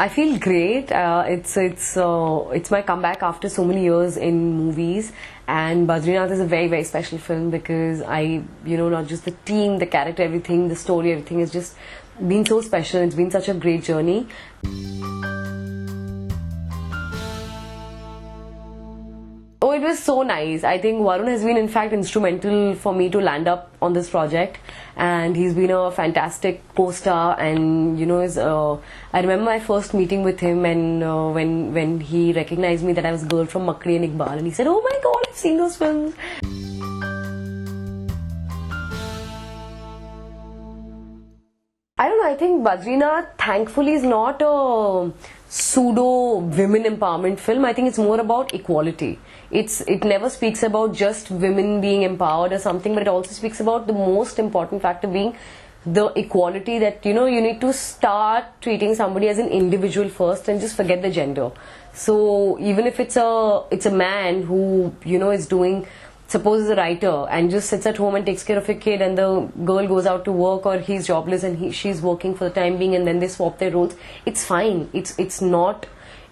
I feel great. It's my comeback after so many years in movies, and Badrinath is a very special film because not just the team, the character, everything, the story, everything has just been so special. It's been such a great journey. Oh, it was so nice. I think Varun has been in fact instrumental for me to land up on this project, and he's been a fantastic co-star. And I remember my first meeting with him, and when he recognized me that I was a girl from Makri and Iqbal, and he said, "Oh my God, I've seen those films." I don't know, I think Badrinath thankfully is not a pseudo women empowerment film. I think it's more about equality. It never speaks about just women being empowered or something, but it also speaks about the most important factor being the equality, that you need to start treating somebody as an individual first and just forget the gender. So even if it's a man who is doing, suppose is a writer and just sits at home and takes care of a kid, and the girl goes out to work, or he's jobless and she's working for the time being, and then they swap their roles, it's fine.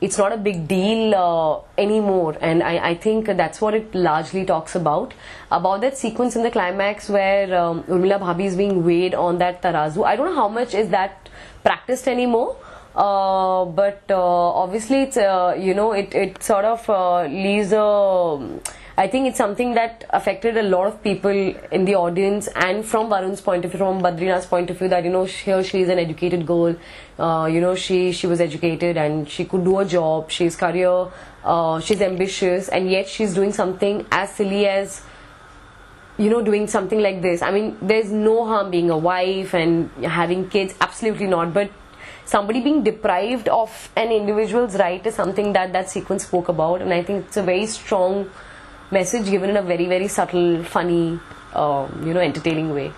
It's not a big deal anymore. And I think that's what it largely talks about that sequence in the climax where Urmila Bhabhi is being weighed on that tarazu. I don't know how much is that practiced anymore, but obviously it's it sort of leaves a, I think it's something that affected a lot of people in the audience, and from Varun's point of view, from Badrinath's point of view, that here she is an educated girl, she was educated and she could do a job, she's career, she's ambitious, and yet she's doing something as silly as doing something like this. I mean, there's no harm being a wife and having kids, absolutely not, but somebody being deprived of an individual's right is something that sequence spoke about, and I think it's a very strong message given in a very subtle, funny, entertaining way.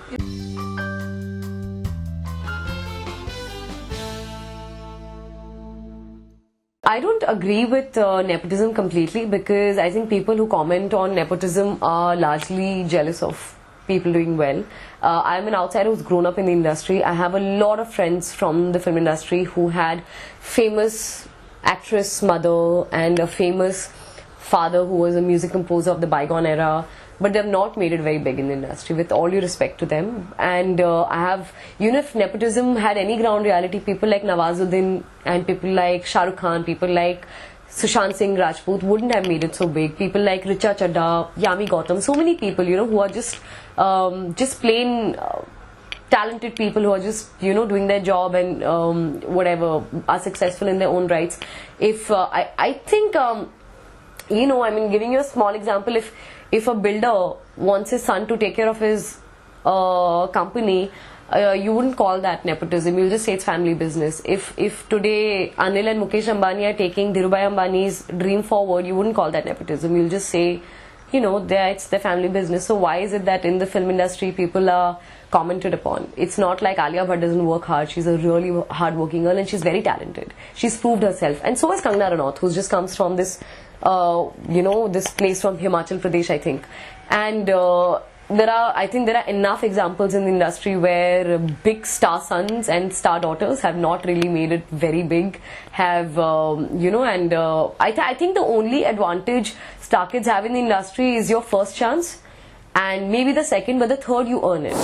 I don't agree with nepotism completely, because I think people who comment on nepotism are largely jealous of people doing well. I'm an outsider who's grown up in the industry. I have a lot of friends from the film industry who had famous actress mother and a famous father who was a music composer of the bygone era, but they've not made it very big in the industry, with all due respect to them. And I have, if nepotism had any ground reality, people like Nawazuddin and people like Shah Rukh Khan, people like Sushant Singh Rajput wouldn't have made it so big. People like Richa Chadda, Yami Gautam, so many people, who are just plain talented people who are just, doing their job and whatever, are successful in their own rights. If I think, giving you a small example, if a builder wants his son to take care of his company, you wouldn't call that nepotism. You'll just say it's family business. If today Anil and Mukesh Ambani are taking Dhirubhai Ambani's dream forward, you wouldn't call that nepotism. You'll just say, it's their family business. So why is it that in the film industry people are commented upon? It's not like Alia Bhatt doesn't work hard. She's a really hard-working girl and she's very talented. She's proved herself. And so is Kangana Ranaut, who just comes from this this place from Himachal Pradesh, I think. And I think there are enough examples in the industry where big star sons and star daughters have not really made it very big. I think the only advantage star kids have in the industry is your first chance, and maybe the second, but the third you earn it.